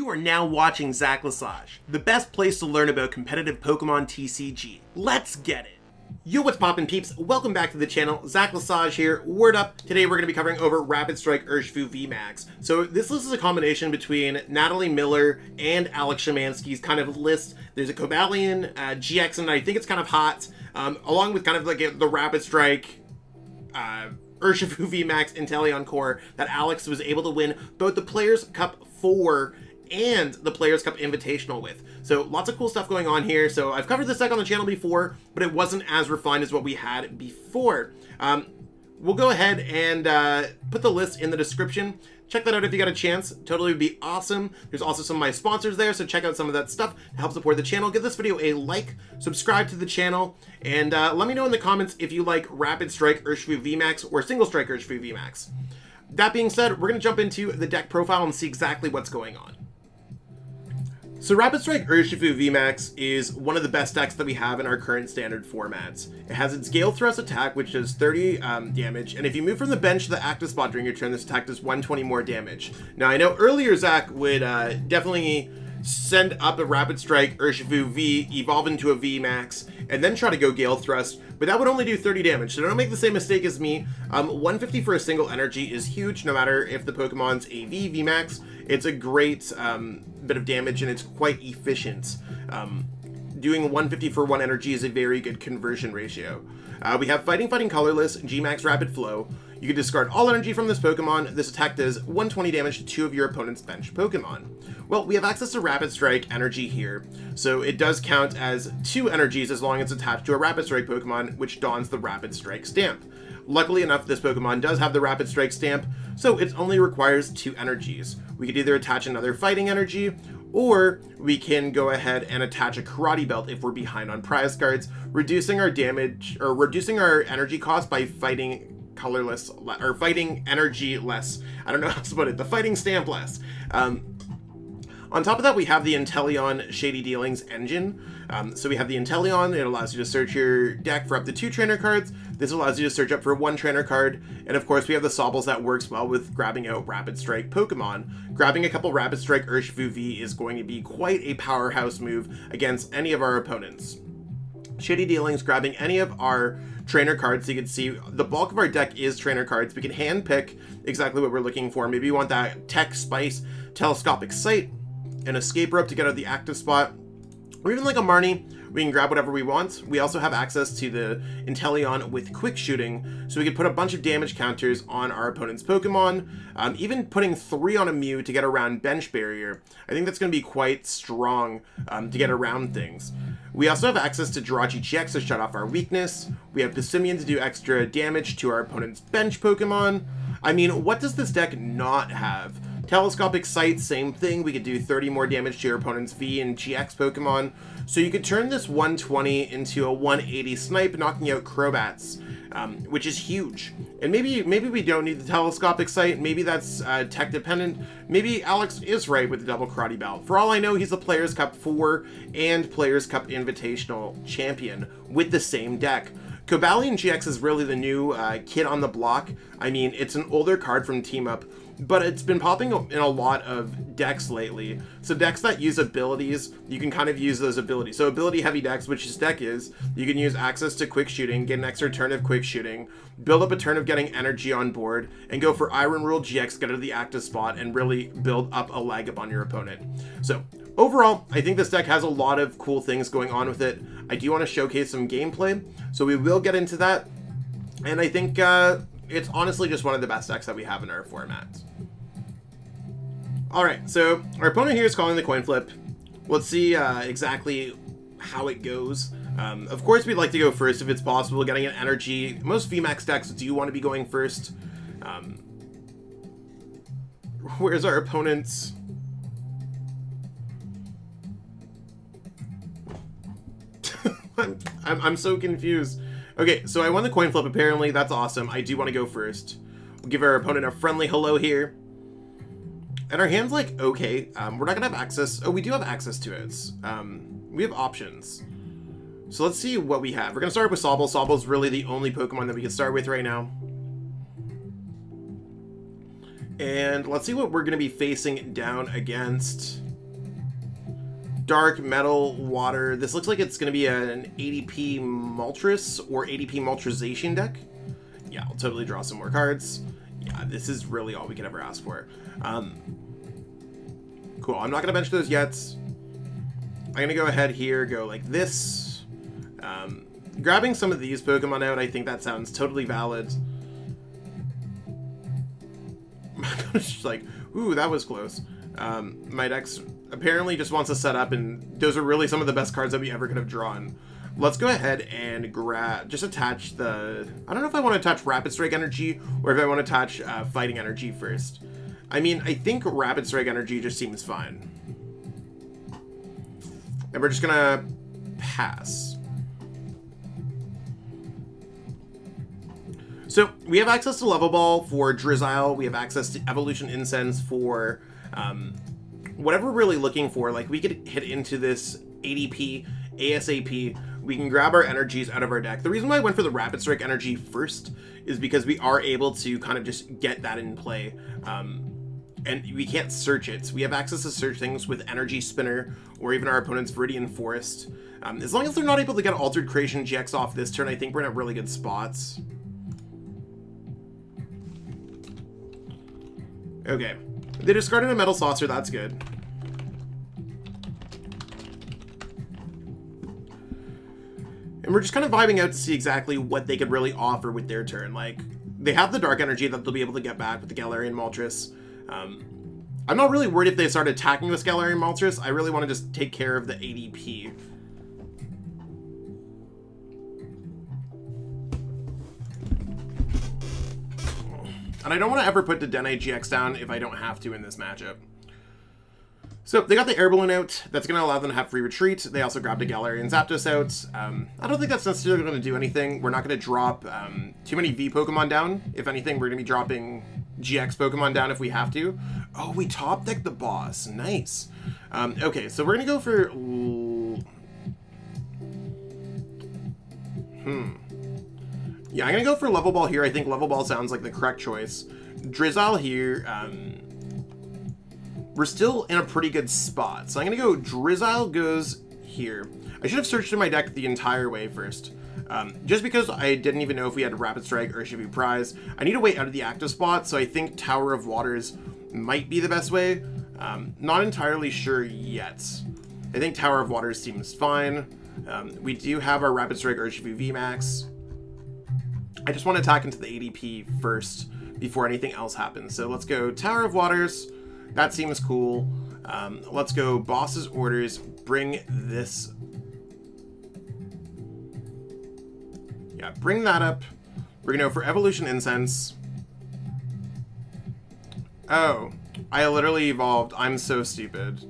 You are now watching Zach Lesage, the best place to learn about competitive Pokemon TCG. Let's get it! Yo, what's poppin' peeps? Welcome back to the channel. Zach Lesage here. Word up! Today we're going to be covering over Rapid Strike Urshifu VMAX. So this list is a combination between Natalie Miller and Alex Shemansky's kind of list. There's a Cobalion, GX, and I think it's kind of hot, along with kind of like the Rapid Strike, Urshifu VMAX Inteleon core that Alex was able to win both the Players' Cup 4 and the Players' Cup Invitational with. So lots of cool stuff going on here. So I've covered this deck on the channel before, but it wasn't as refined as what we had before. We'll go ahead and put the list in the description. Check that out if you got a chance. Totally would be awesome. There's also some of my sponsors there, so check out some of that stuff to help support the channel. Give this video a like, subscribe to the channel, and let me know in the comments if you like Rapid Strike Urshifu VMAX or Single Strike Urshifu VMAX. That being said, we're going to jump into the deck profile and see exactly what's going on. So Rapid Strike Urshifu VMAX is one of the best decks that we have in our current standard formats. It has its Gale Thrust attack, which does 30 damage, and if you move from the bench to the active spot during your turn, this attack does 120 more damage. Now I know earlier Zach would definitely send up a Rapid Strike Urshifu V, evolve into a VMAX, and then try to go Gale Thrust, but that would only do 30 damage, so don't make the same mistake as me. 150 for a single energy is huge, no matter if the Pokemon's a VMAX. It's a great bit of damage, and it's quite efficient. Doing 150 for 1 energy is a very good conversion ratio. We have Fighting Colorless, G-Max Rapid Flow. You can discard all energy from this Pokemon. This attack does 120 damage to 2 of your opponent's bench Pokemon. Well, we have access to Rapid Strike energy here, so it does count as 2 energies as long as it's attached to a Rapid Strike Pokemon, which dons the Rapid Strike stamp. Luckily enough, this Pokemon does have the Rapid Strike stamp, so it only requires 2 energies. We could either attach another Fighting energy, or we can go ahead and attach a Karate Belt if we're behind on prize cards, reducing our damage, or reducing our energy cost by fighting colorless, or fighting energy less. I don't know how to put it, the fighting stamp less. On top of that, we have the Inteleon Shady Dealings engine. So we have the Inteleon. It allows you to search your deck for up to 2 trainer cards. This allows you to search up for 1 trainer card. And of course, we have the Sobbles that works well with grabbing out Rapid Strike Pokemon. Grabbing a couple Rapid Strike Urshifu V is going to be quite a powerhouse move against any of our opponents. Shady Dealings, grabbing any of our trainer cards. So you can see the bulk of our deck is trainer cards. We can hand pick exactly what we're looking for. Maybe you want that Tech Spice, Telescopic Sight, an Escape Rope to get out of the active spot, or even like a Marnie. We can grab whatever we want. We also have access to the Inteleon with Quick Shooting, so we can put a bunch of damage counters on our opponent's Pokemon. Even putting 3 on a Mew to get around Bench Barrier. I think that's going to be quite strong to get around things. We also have access to Jirachi GX to shut off our weakness. We have Passimian to do extra damage to our opponent's bench Pokemon. I mean, what does this deck not have? Telescopic Sight, same thing. We could do 30 more damage to your opponent's V and GX Pokemon. So you could turn this 120 into a 180 snipe, knocking out Crobats, which is huge. And maybe we don't need the Telescopic Sight. Maybe that's tech dependent. Maybe Alex is right with the double Karate Belt. For all I know, he's the Players' Cup 4 and Players' Cup Invitational champion with the same deck. Cobalion GX is really the new kid on the block. I mean, it's an older card from Team Up, but it's been popping in a lot of decks lately. So decks that use abilities, you can kind of use those abilities. So ability heavy decks, which this deck is, you can use access to Quick Shooting, get an extra turn of Quick Shooting, build up a turn of getting energy on board, and go for Iron Rule GX, get out of the active spot, and really build up a leg up on your opponent. So overall, I think this deck has a lot of cool things going on with it. I do want to showcase some gameplay, so we will get into that. And I think it's honestly just one of the best decks that we have in our formats. Alright, so our opponent here is calling the coin flip. Let's see exactly how it goes. Of course, we'd like to go first if it's possible, getting an energy. Most VMAX decks do want to be going first. Where's our opponent's? I'm so confused. Okay, so I won the coin flip apparently. That's awesome. I do want to go first. We'll give our opponent a friendly hello here. And our hand's like, okay, we're not gonna have access. Oh, we do have access to it. We have options. So let's see what we have. We're gonna start with Sobble. Sobble's really the only Pokemon that we can start with right now. And let's see what we're gonna be facing down against. Dark, Metal, Water. This looks like it's going to be an ADP Moltres or ADP Moltrization deck. Yeah, I'll totally draw some more cards. Yeah, this is really all we could ever ask for. Cool, I'm not going to bench those yet. I'm going to go ahead here, go like this. Grabbing some of these Pokemon out, I think that sounds totally valid. It's just like, ooh, that was close. My deck's apparently just wants to set up, and those are really some of the best cards that we ever could have drawn. Let's go ahead and just attach the... I don't know if I want to attach Rapid Strike Energy or if I want to attach Fighting Energy first. I mean, I think Rapid Strike Energy just seems fine. And we're just gonna pass. So we have access to Level Ball for Drizzile. We have access to Evolution Incense for whatever we're really looking for. Like, we could hit into this ADP ASAP. We can grab our energies out of our deck. The reason why I went for the Rapid Strike Energy first is because we are able to kind of just get that in play. And we can't search it. So we have access to search things with Energy Spinner or even our opponent's Viridian Forest. As long as they're not able to get Altered Creation GX off this turn, I think we're in a really good spots. Okay. They discarded a Metal Saucer, that's good. And we're just kind of vibing out to see exactly what they could really offer with their turn. Like, they have the Dark Energy that they'll be able to get back with the Galarian Moltres. I'm not really worried if they start attacking this Galarian Moltres. I really want to just take care of the ADP. And I don't want to ever put the Dene GX down if I don't have to in this matchup. So they got the Air Balloon out. That's going to allow them to have free retreat. They also grabbed a Galarian Zapdos out. I don't think that's necessarily going to do anything. We're not going to drop too many V Pokemon down. If anything, we're going to be dropping GX Pokemon down if we have to. Oh, we top decked the boss. Nice. Okay, so we're going to go for... Yeah, I'm going to go for Level Ball here. I think Level Ball sounds like the correct choice. Drizzile here. We're still in a pretty good spot. So I'm going to go Drizzile goes here. I should have searched in my deck the entire way first. Just because I didn't even know if we had Rapid Strike or Urshifu Prize. I need to wait out of the active spot, so I think Tower of Waters might be the best way. Not entirely sure yet. I think Tower of Waters seems fine. We do have our Rapid Strike Urshifu VMAX. I just want to attack into the ADP first before anything else happens. So let's go Tower of Waters. That seems cool. Let's go Boss's Orders. Bring this. Yeah, bring that up. We're going to go for Evolution Incense. Oh, I literally evolved. I'm so stupid.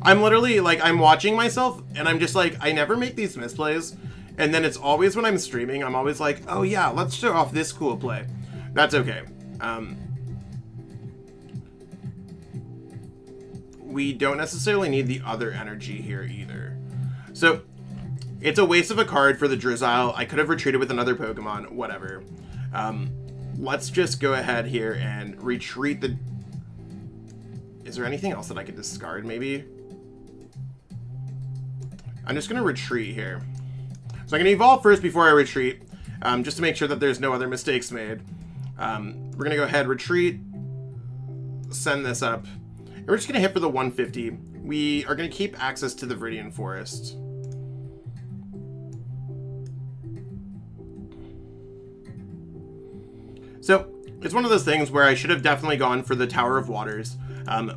I'm literally, like, I'm watching myself, and I'm just like, I never make these misplays. And then it's always when I'm streaming, I'm always like, oh yeah, let's show off this cool play. That's okay. We don't necessarily need the other energy here either. So, it's a waste of a card for the Drizzile. I could have retreated with another Pokemon, whatever. Let's just go ahead here and retreat the... Is there anything else that I could discard, maybe? I'm just going to retreat here. So I'm going to evolve first before I retreat, just to make sure that there's no other mistakes made. We're going to go ahead, retreat, send this up, and we're just going to hit for the 150. We are going to keep access to the Viridian Forest. So it's one of those things where I should have definitely gone for the Tower of Waters.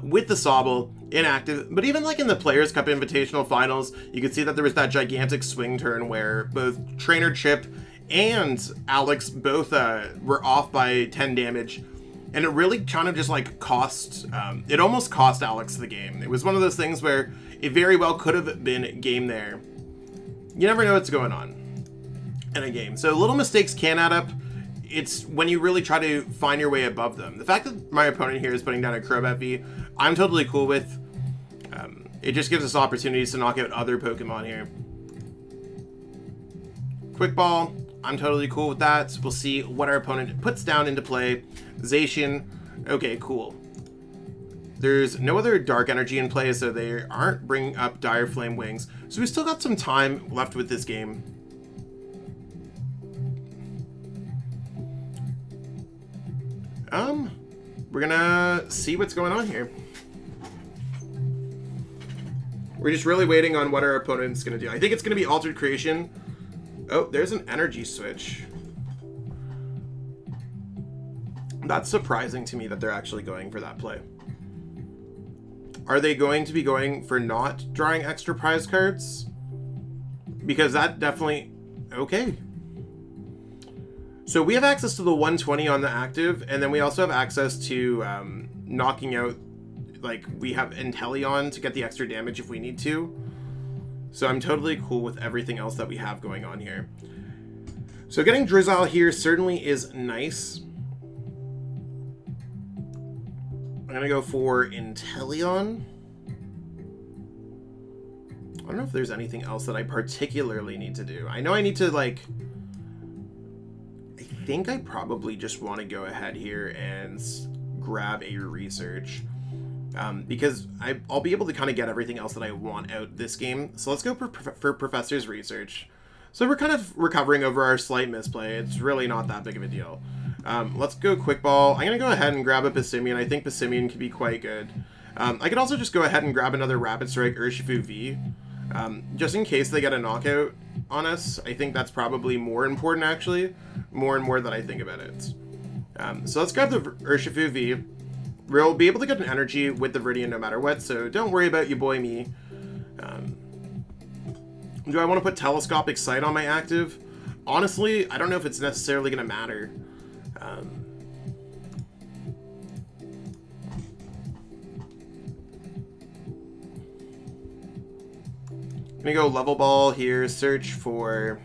With the Sobble, inactive, but even like in the Players' Cup Invitational Finals, you could see that there was that gigantic swing turn where both Trainer Chip and Alex both were off by 10 damage, and it really kind of just like cost, it almost cost Alex the game. It was one of those things where it very well could have been game there. You never know what's going on in a game. So little mistakes can add up. It's when you really try to find your way above them. The fact that my opponent here is putting down a Crobat V, I'm totally cool with. It just gives us opportunities to knock out other Pokemon here. Quick Ball, I'm totally cool with that. We'll see what our opponent puts down into play. Zacian, okay, cool. There's no other dark energy in play, so they aren't bringing up Dire Flame Wings. So we still got some time left with this game. We're gonna see what's going on here. We're just really waiting on what our opponent's gonna do. I think it's gonna be Altered Creation. Oh, there's an energy switch. That's surprising to me that they're actually going for that play. Are they going to be going for not drawing extra prize cards? Because that definitely... Okay. So we have access to the 120 on the active, and then we also have access to knocking out... Like, we have Inteleon to get the extra damage if we need to. So I'm totally cool with everything else that we have going on here. So getting Drizzile here certainly is nice. I'm going to go for Inteleon. I don't know if there's anything else that I particularly need to do. I know I need to, like... I think I probably just want to go ahead here and grab a research. Because I'll be able to kind of get everything else that I want out this game. So let's go for Professor's Research. So we're kind of recovering over our slight misplay. It's really not that big of a deal. Let's go Quick Ball. I'm going to go ahead and grab a Passimian. I think Passimian could be quite good. I could also just go ahead and grab another Rapid Strike Urshifu V. Just in case they get a knockout on us. I think that's probably more important, actually. More and more that I think about it. So let's grab the Urshifu V. We'll be able to get an energy with the Viridian no matter what, so don't worry about you boy me. Do I want to put Telescopic Sight on my active? Honestly, I don't know if it's necessarily going to matter. I'm going to go Level Ball here, search for...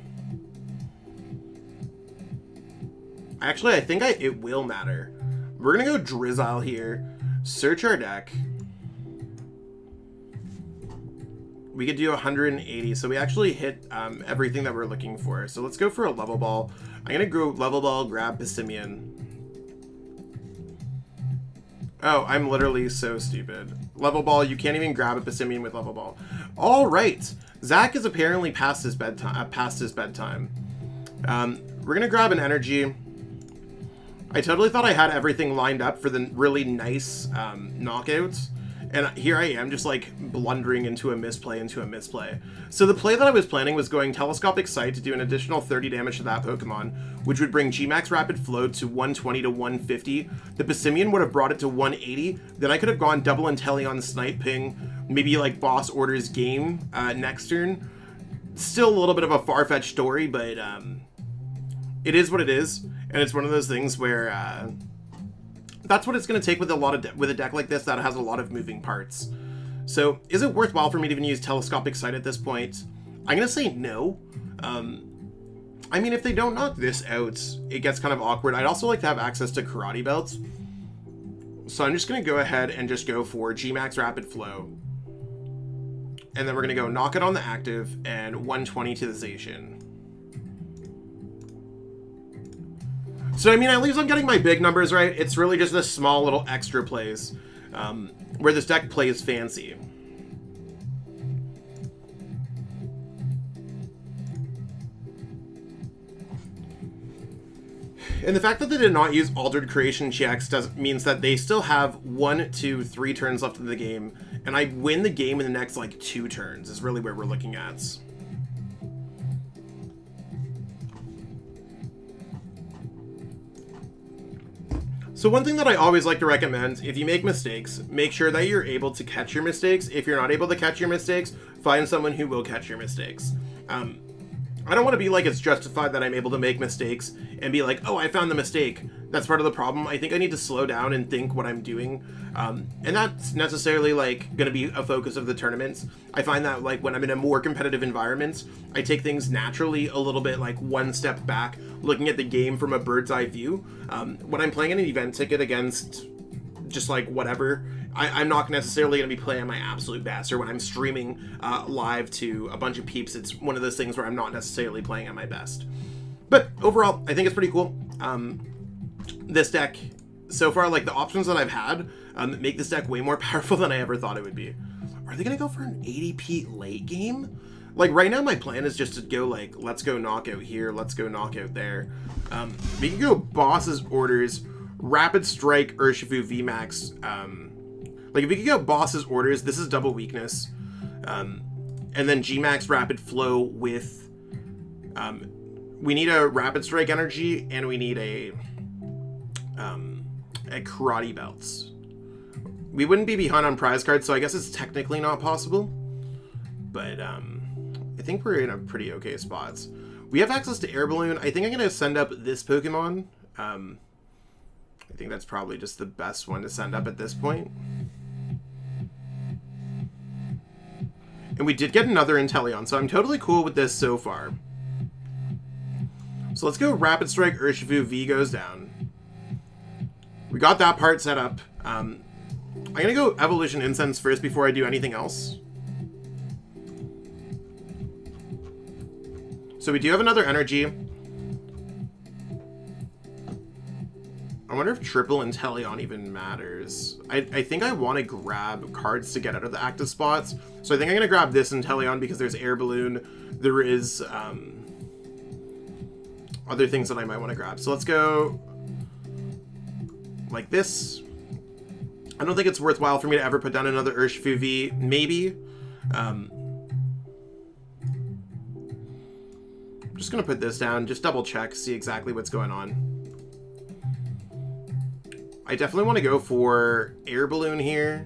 Actually, I think it will matter. We're going to go Drizzile here, search our deck. We could do 180, so we actually hit everything that we're looking for. So let's go for a Level Ball. I'm going to go Level Ball, grab Passimian. Oh, I'm literally so stupid. Level Ball, you can't even grab a Passimian with Level Ball. All right, Zach is apparently past his bedtime. We're going to grab an energy. I totally thought I had everything lined up for the really nice knockouts. And here I am just like blundering into a misplay. So the play that I was planning was going Telescopic Sight to do an additional 30 damage to that Pokemon, which would bring GMAX Rapid Flow to 120 to 150. The Passimian would have brought it to 180. Then I could have gone double Inteleon Snipe Ping, maybe like Boss Orders Game next turn. Still a little bit of a far-fetched story, but it is what it is. And it's one of those things where that's what it's going to take with a deck like this that has a lot of moving parts. So is it worthwhile for me to even use Telescopic Sight at this point? I'm going to say no. I mean, if they don't knock this out, it gets kind of awkward. I'd also like to have access to Karate Belts. So I'm just going to go ahead and just go for GMAX Rapid Flow. And then we're going to go knock it on the active and 120 to the Zacian. So, I mean, at least I'm getting my big numbers right. It's really just this small little extra plays where this deck plays fancy. And the fact that they did not use Altered Creation checks means that they still have 1, 2, 3 turns left in the game. And I win the game in the next, like, 2 turns is really where we're looking at. So one thing that I always like to recommend, if you make mistakes, make sure that you're able to catch your mistakes. If you're not able to catch your mistakes, find someone who will catch your mistakes. I don't want to be like it's justified that I'm able to make mistakes and be like, oh, I found the mistake. That's part of the problem. I think I need to slow down and think what I'm doing. And that's necessarily like going to be a focus of the tournaments. I find that like when I'm in a more competitive environment, I take things naturally a little bit like one step back, looking at the game from a bird's eye view. When I'm playing an event ticket against just like whatever, I'm not necessarily going to be playing my absolute best, or when I'm streaming live to a bunch of peeps, it's one of those things where I'm not necessarily playing at my best. But overall, I think it's pretty cool. This deck so far, like, the options that I've had make this deck way more powerful than I ever thought it would be. Are they going to go for an ADP late game? Like, right now, my plan is just to go, like, let's go knockout here, let's go knockout there. We can go Boss's Orders, Rapid Strike, Urshifu VMAX. Like, if we could go Boss's Orders, this is double weakness. And then G-Max Rapid Flow with... we need a Rapid Strike energy, and we need a Karate Belts. We wouldn't be behind on prize cards, so I guess it's technically not possible. But, I think we're in a pretty okay spots. We have access to Air Balloon. I think I'm going to send up this Pokemon. I think that's probably just the best one to send up at this point. And we did get another Inteleon, so I'm totally cool with this so far. So let's go Rapid Strike, Urshifu, V goes down. We got that part set up. I'm going to go Evolution Incense first before I do anything else. So we do have another energy. I wonder if triple Inteleon even matters. I think I want to grab cards to get out of the active spots. So I think I'm going to grab this Inteleon because there's Air Balloon. There is other things that I might want to grab. So let's go like this. I don't think it's worthwhile for me to ever put down another Urshifu V. Maybe. I'm just going to put this down, just double check, see exactly what's going on. I definitely want to go for Air Balloon here.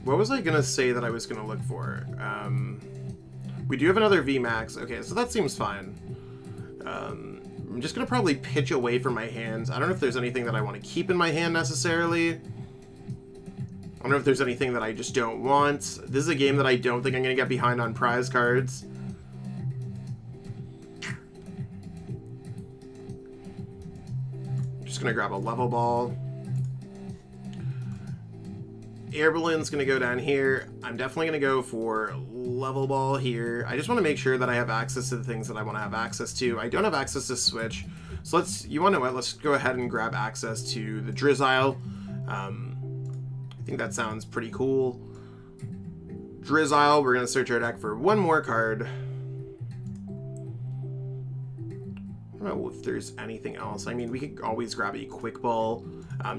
What was I going to say that I was going to look for? We do have another VMAX. Okay, so that seems fine. I'm just going to probably pitch away from my hands. I don't know if there's anything that I want to keep in my hand necessarily. I don't know if there's anything that I just don't want. This is a game that I don't think I'm going to get behind on prize cards. I'm just going to grab a level ball. Air Balloon's going to go down here. I'm definitely going to go for level ball here. I just want to make sure that I have access to the things that I want to have access to. I don't have access to Switch. So you want to know what? Let's go ahead and grab access to the Drizzile. I think that sounds pretty cool. Drizzile, we're going to search our deck for one more card. I don't know if there's anything else. I mean, we could always grab a Quick Ball.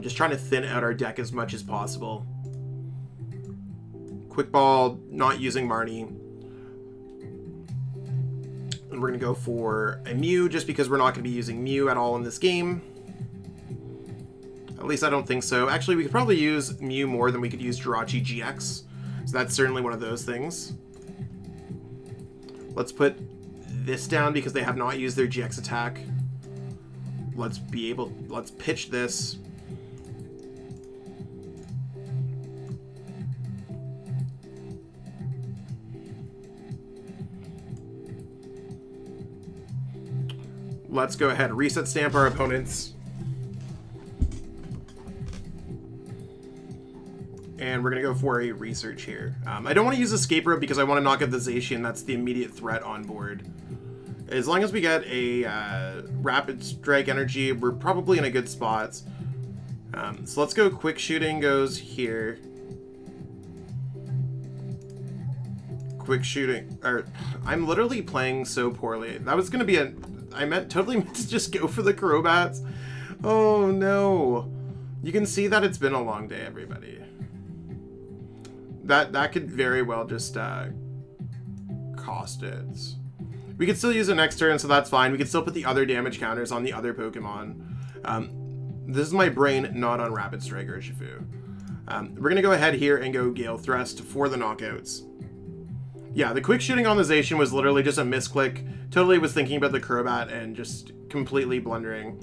Just trying to thin out our deck as much as possible. Quick Ball, not using Marnie. And we're going to go for a Mew, just because we're not going to be using Mew at all in this game. At least I don't think so. Actually, we could probably use Mew more than we could use Jirachi GX. So that's certainly one of those things. Let's put this down because they have not used their GX attack. Let's pitch this. Let's go ahead and reset stamp our opponents. And we're going to go for a research here. I don't want to use Escape Rope because I want to knock out the Zacian. That's the immediate threat on board. As long as we get a Rapid Strike energy, we're probably in a good spot. So let's go Quick Shooting goes here. Quick Shooting. I'm literally playing so poorly. That was going to be a... totally meant to just go for the Crobats. Oh no. You can see that it's been a long day, everybody. That could very well just cost it. We could still use it next turn, so that's fine. We could still put the other damage counters on the other Pokemon. This is my brain not on Rapid Strike Urshifu. We're going to go ahead here and go Gale Thrust for the knockouts. Yeah, the Quick Shooting on the Zacian was literally just a misclick. Totally was thinking about the Crobat and just completely blundering.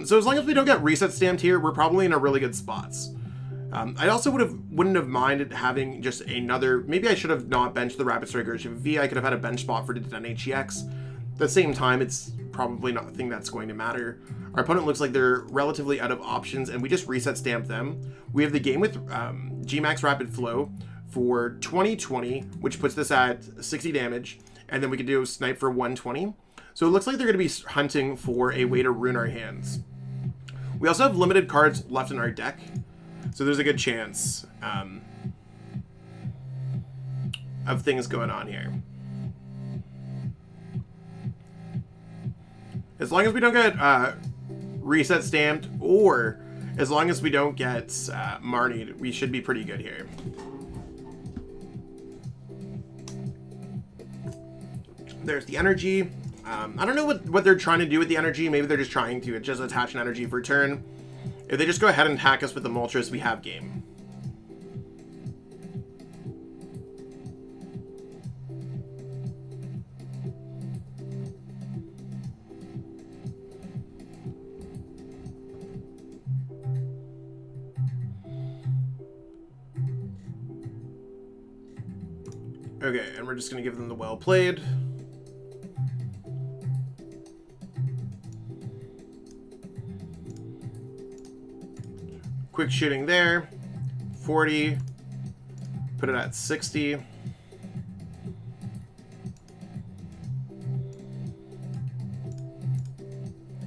So as long as we don't get reset stamped here, we're probably in a really good spots. I also wouldn't have minded having just another... Maybe I should have not benched the Rapid Strike Urshifu V. I could have had a bench spot for HEX. At the same time, it's probably not a thing that's going to matter. Our opponent looks like they're relatively out of options, and we just reset stamp them. We have the game with G-Max Rapid Flow for 2020, which puts this at 60 damage, and then we can do snipe for 120. So it looks like they're going to be hunting for a way to ruin our hands. We also have limited cards left in our deck, so there's a good chance of things going on here. As long as we don't get reset stamped, or as long as we don't get Marnied, we should be pretty good here. There's the energy. I don't know what they're trying to do with the energy. Maybe they're just trying to just attach an energy for turn. If they just go ahead and hack us with the Moltres, we have game. Okay, and we're just going to give them the well played. Quick shooting there. 40. Put it at 60.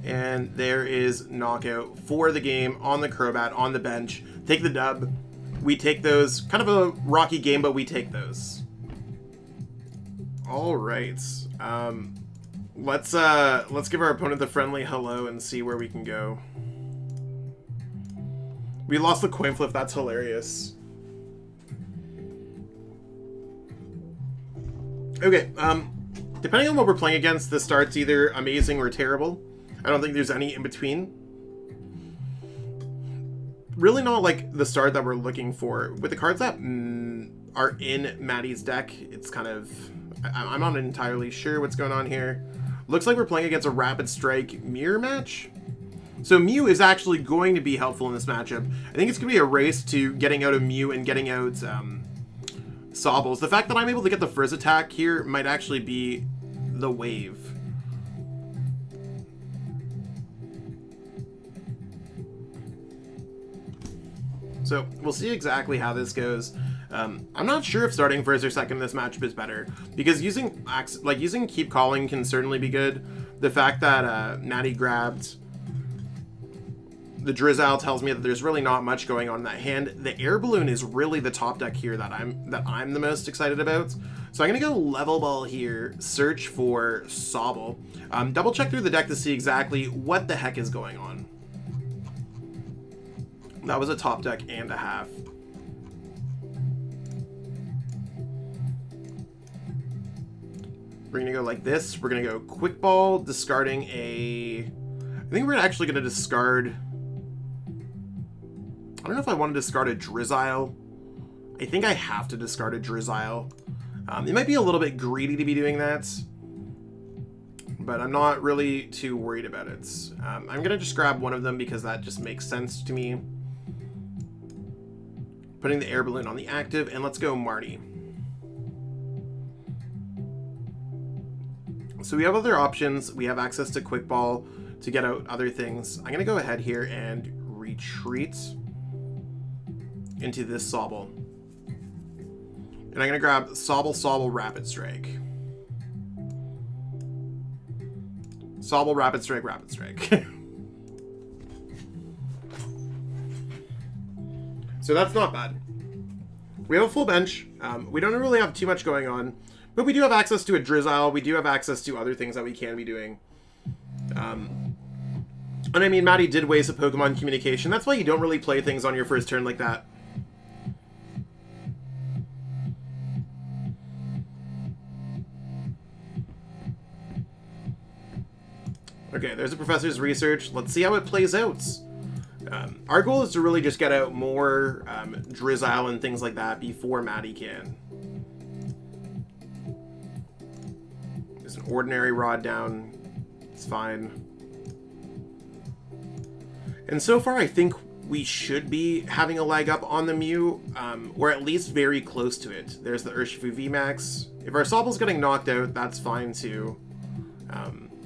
And there is knockout for the game on the Crobat, on the bench. Take the dub. We take those. Kind of a rocky game, but we take those. All right. Let's give our opponent the friendly hello and see where we can go. We lost the coin flip. That's hilarious. Okay. Depending on what we're playing against, this start's either amazing or terrible. I don't think there's any in between. Really not like the start that we're looking for. With the cards that are in Maddie's deck, it's kind of... I'm not entirely sure what's going on here. Looks like we're playing against a Rapid Strike mirror match. So Mew is actually going to be helpful in this matchup. I think it's going to be a race to getting out of Mew and getting out Sobbles. The fact that I'm able to get the Frizz attack here might actually be the wave. So we'll see exactly how this goes. I'm not sure if starting first or second in this matchup is better, because using Keep Calling can certainly be good. The fact that Natty grabbed the Drizzile tells me that there's really not much going on in that hand. The Air Balloon is really the top deck here that I'm the most excited about. So I'm gonna go Level Ball here, search for Sobble, double check through the deck to see exactly what the heck is going on. That was a top deck and a half. We're gonna go like this. We're gonna go Quick Ball, discarding a... I think we're actually gonna discard... I don't know if I want to discard a Drizzile. I think I have to discard a Drizzile. It might be a little bit greedy to be doing that, but I'm not really too worried about it. I'm gonna just grab one of them because that just makes sense to me. Putting the Air Balloon on the active, and let's go Marty. So we have other options. We have access to Quick Ball to get out other things. I'm gonna go ahead here and retreat into this Sobble. And I'm gonna grab Sobble, Rapid Strike. Sobble, Rapid Strike, Rapid Strike. So that's not bad. We have a full bench. We don't really have too much going on, but we do have access to a Drizzile. We do have access to other things that we can be doing. And I mean, Maddie did waste a Pokemon Communication. That's why you don't really play things on your first turn like that. Okay, there's a Professor's Research. Let's see how it plays out. Our goal is to really just get out more Drizzile and things like that before Maddie can. There's an ordinary Rod down. It's fine. And so far, I think we should be having a leg up on the Mew, or at least very close to it. There's the Urshifu VMAX. If our Sobble's getting knocked out, that's fine too.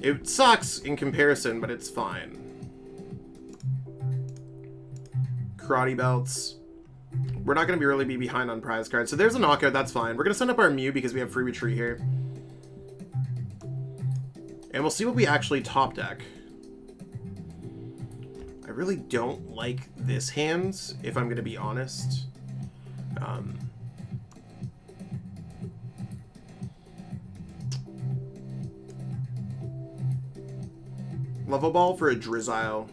It sucks in comparison, but it's fine. Karate Belts. We're not going to really be behind on prize cards. So there's a knockout. That's fine. We're going to send up our Mew because we have free retreat here. And we'll see what we actually top deck. I really don't like this hand, if I'm going to be honest. Level Ball for a Drizzile.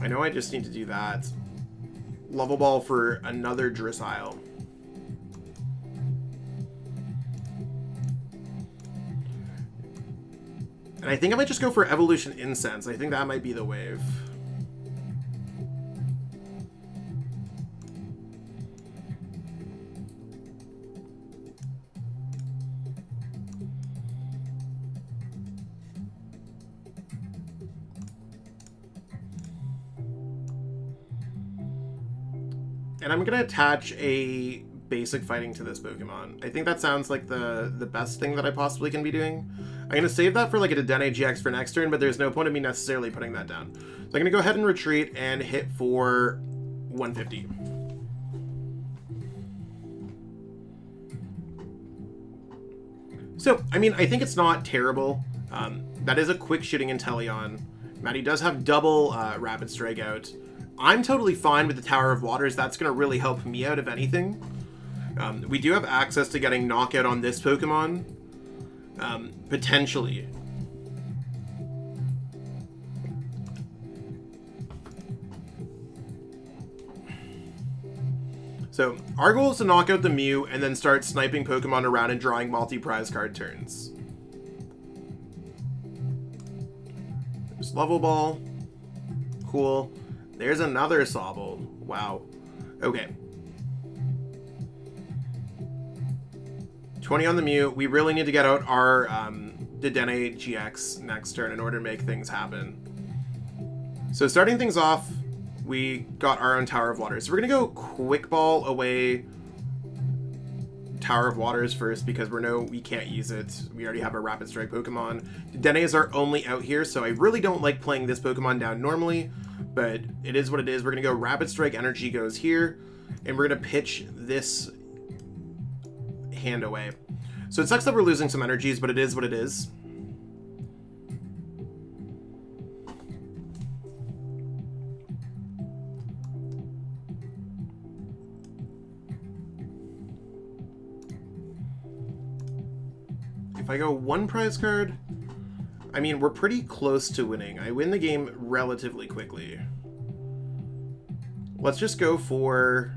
I know I just need to do that. Level Ball for another Drizzile. And I think I might just go for Evolution Incense. I think that might be the wave. And I'm going to attach a basic fighting to this Pokemon. I think that sounds like the best thing that I possibly can be doing. I'm going to save that for like a Dedenne GX for next turn, but there's no point in me necessarily putting that down. So I'm going to go ahead and retreat and hit for 150. So, I mean, I think it's not terrible. That is a quick shooting Inteleon. Matty does have double Rapid Strike out. I'm totally fine with the Tower of Waters. That's going to really help me out, if anything. We do have access to getting knockout on this Pokemon. Potentially. So, our goal is to knock out the Mew and then start sniping Pokemon around and drawing multi-prize card turns. There's Level Ball. Cool. There's another Sobble. Wow. Okay. 20 on the Mew. We really need to get out our Dedenne GX next turn in order to make things happen. So starting things off, we got our own Tower of Waters. So we're going to go Quick Ball away Tower of Waters first because we can't use it. We already have a Rapid Strike Pokemon. Dedennes are only out here, so I really don't like playing this Pokemon down normally. But it is what it is. We're going to go Rapid Strike Energy goes here. And we're going to pitch this hand away. So it sucks that we're losing some energies, but it is what it is. If I go one prize card, I mean, we're pretty close to winning. I win the game relatively quickly. Let's just go for...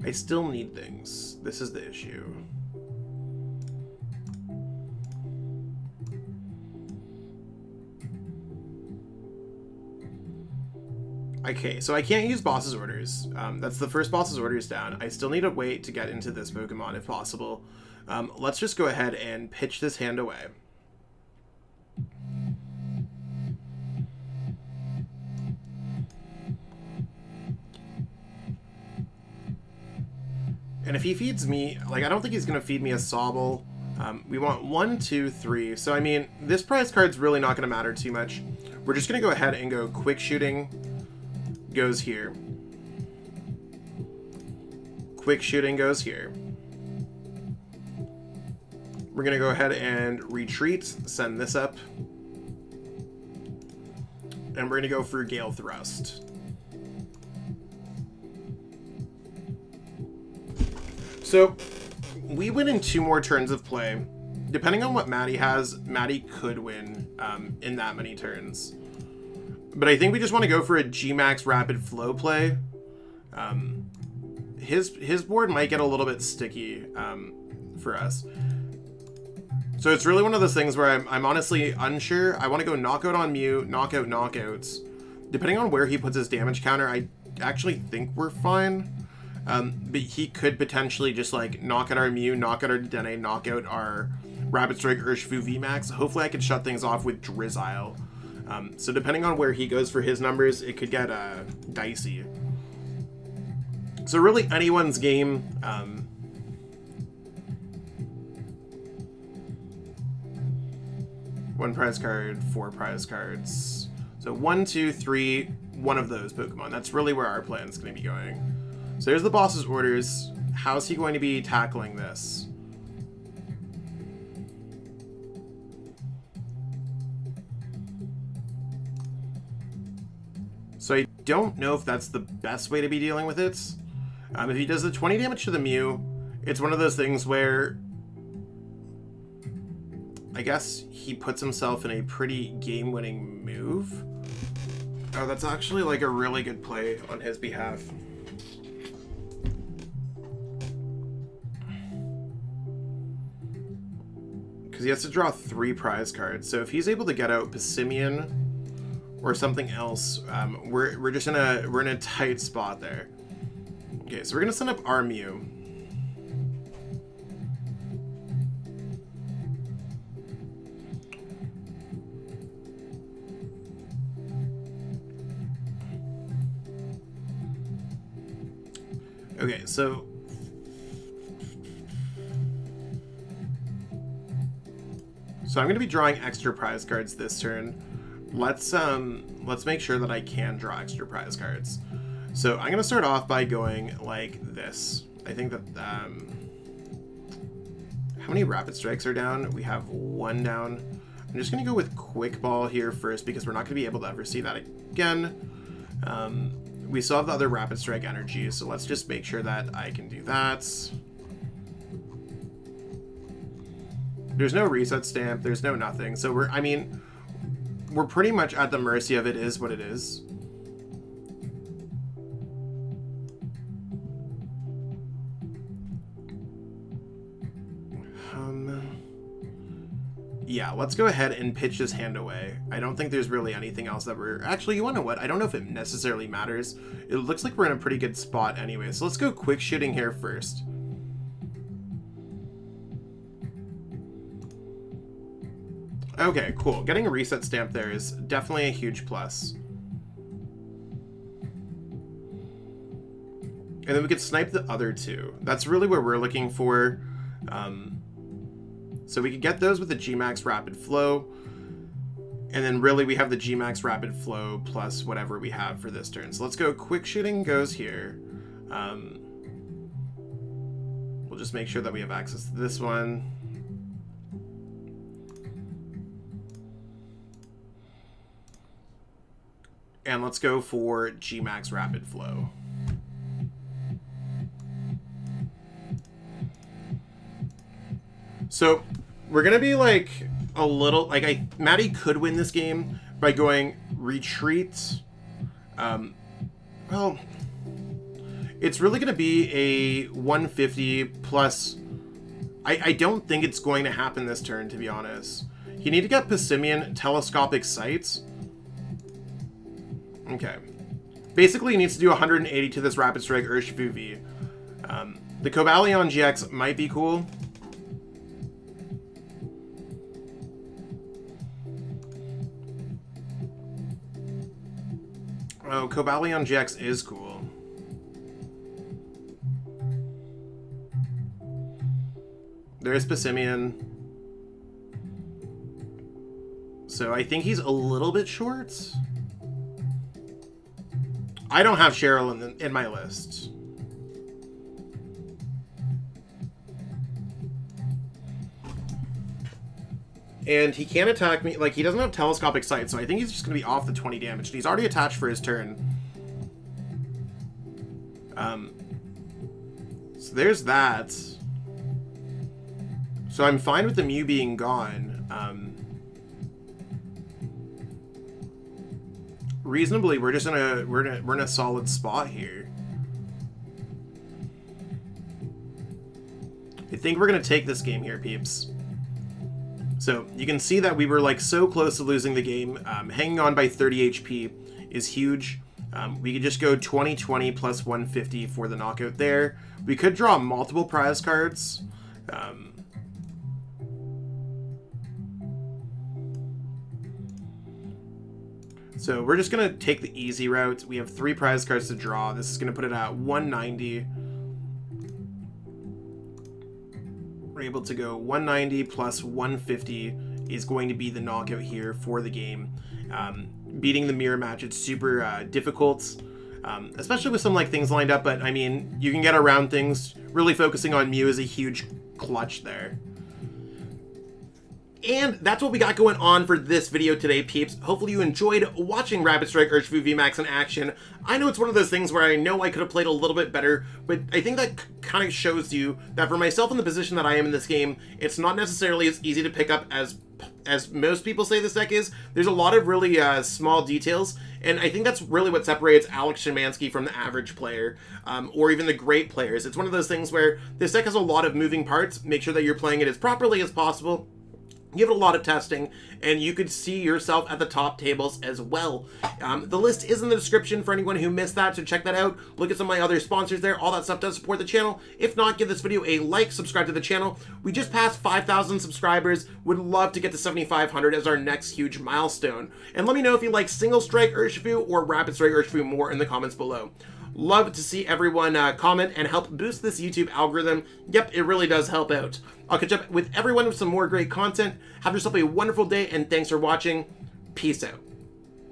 I still need things. This is the issue. Okay, so I can't use boss's orders. That's the first boss's orders down. I still need to wait to get into this Pokemon if possible. Let's just go ahead and pitch this hand away. And if he feeds me, like, I don't think he's going to feed me a Sobble. We want 1, 2, 3. So, I mean, this prize card's really not going to matter too much. We're just going to go ahead and go Quick Shooting goes here. Quick Shooting goes here. We're going to go ahead and retreat, send this up. And we're going to go for Gale Thrust. So, we win in 2 more turns of play. Depending on what Matty has, Matty could win in that many turns. But I think we just want to go for a G-Max Rapid Flow play. His board might get a little bit sticky for us. So it's really one of those things where I'm honestly unsure. I want to go Knockout on Mew, Knockout, Knockouts. Depending on where he puts his damage counter, I actually think we're fine. But he could potentially just like knock out our Mew, knock out our Dedenne, knock out our Rapid Strike Urshifu VMAX. Hopefully I can shut things off with Drizzile. So depending on where he goes for his numbers, it could get dicey. So really anyone's game. One prize card, 4 prize cards. So So 1, 2, 3, one of those Pokemon. That's really where our plan is going to be going. So there's the boss's orders. How's he going to be tackling this? So I don't know if that's the best way to be dealing with it. If he does the 20 damage to the Mew, it's one of those things where I guess he puts himself in a pretty game-winning move. Oh, that's actually like a really good play on his behalf. Because he has to draw 3 prize cards. So if he's able to get out Passimian or something else, we're just in a tight spot there. Okay, so we're gonna send up our Mew. Okay, so I'm going to be drawing extra prize cards this turn. Let's make sure that I can draw extra prize cards. So I'm going to start off by going like this. I think that how many rapid strikes are down? We have 1 down. I'm just going to go with quick ball here first because we're not going to be able to ever see that again. We still have the other rapid strike energy, so let's just make sure that I can do that. There's no reset stamp, there's no nothing. So we're pretty much at the mercy of it is what it is. Yeah, let's go ahead and pitch this hand away. I don't think there's really anything else that we're... Actually, you want to know what? I don't know if it necessarily matters. It looks like we're in a pretty good spot anyway. So let's go quick shooting here first. Okay, cool. Getting a reset stamp there is definitely a huge plus. And then we could snipe the other 2. That's really what we're looking for. So we could get those with the G-Max Rapid Flow. And then really we have the G-Max Rapid Flow plus whatever we have for this turn. So let's go quick shooting goes here. We'll just make sure that we have access to this one. And let's go for G-Max Rapid Flow. So we're going to be like a little... Like, Maddie could win this game by going retreat. Well, it's really going to be a 150 plus... I don't think it's going to happen this turn, to be honest. You need to get Passimian Telescopic Sights. Okay. Basically, he needs to do 180 to this Rapid Strike Urshifu V. The Cobalion GX might be cool. Oh, Cobalion GX is cool. There's Passimian. So I think he's a little bit short. I don't have Cheryl in my list. And he can't attack me. Like, he doesn't have Telescopic Sight, so I think he's just going to be off the 20 damage. He's already attached for his turn. So there's that. So I'm fine with the Mew being gone. Reasonably, we're just we're in a solid spot here. I think we're gonna take this game here, peeps. So you can see that we were like so close to losing the game. Hanging on by 30 HP is huge. We could just go 20-20 plus 150 for the knockout there. We could draw multiple prize cards. So we're just going to take the easy route. We have 3 prize cards to draw. This is going to put it at 190. We're able to go 190 plus 150 is going to be the knockout here for the game. beating the mirror match. It's super difficult, especially with some like things lined up, but I mean, you can get around things. Really focusing on Mew is a huge clutch there. And that's what we got going on for this video today, peeps. Hopefully you enjoyed watching Rapid Strike Urshifu VMAX in action. I know it's one of those things where I know I could have played a little bit better, but I think that kind of shows you that for myself in the position that I am in this game, it's not necessarily as easy to pick up as most people say this deck is. There's a lot of really small details, and I think that's really what separates Alex Szymanski from the average player, or even the great players. It's one of those things where this deck has a lot of moving parts. Make sure that you're playing it as properly as possible. Give it a lot of testing, and you could see yourself at the top tables as well. The list is in the description for anyone who missed that, so check that out. Look at some of my other sponsors there. All that stuff does support the channel. If not, give this video a like, subscribe to the channel. We just passed 5,000 subscribers. Would love to get to 7,500 as our next huge milestone. And let me know if you like Single Strike Urshifu or Rapid Strike Urshifu more in the comments below. Love to see everyone comment and help boost this YouTube algorithm. Yep, it really does help out. I'll catch up with everyone with some more great content. Have yourself a wonderful day, and thanks for watching. Peace out.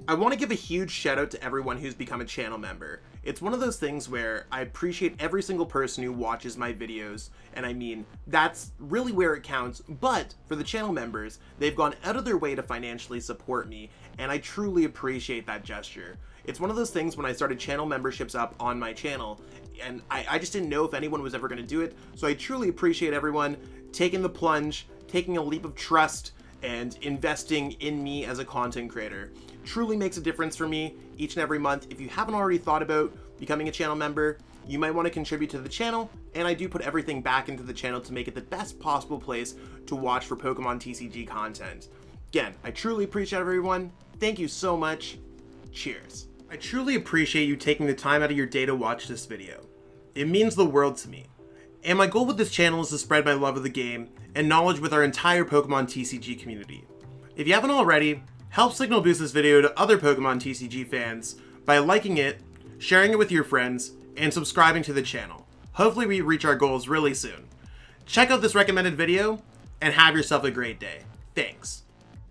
I want to give a huge shout out to everyone who's become a channel member. It's one of those things where I appreciate every single person who watches my videos, and I mean, that's really where it counts, but for the channel members, they've gone out of their way to financially support me, and I truly appreciate that gesture. It's one of those things when I started channel memberships up on my channel, and I just didn't know if anyone was ever going to do it, so I truly appreciate everyone taking the plunge, taking a leap of trust, and investing in me as a content creator. Truly makes a difference for me each and every month. If you haven't already thought about becoming a channel member, you might want to contribute to the channel, and I do put everything back into the channel to make it the best possible place to watch for Pokemon TCG content. Again, I truly appreciate everyone. Thank you so much. Cheers. I truly appreciate you taking the time out of your day to watch this video. It means the world to me. And my goal with this channel is to spread my love of the game and knowledge with our entire Pokemon TCG community. If you haven't already, help signal boost this video to other Pokemon TCG fans by liking it, sharing it with your friends, and subscribing to the channel. Hopefully we reach our goals really soon. Check out this recommended video, and have yourself a great day. Thanks.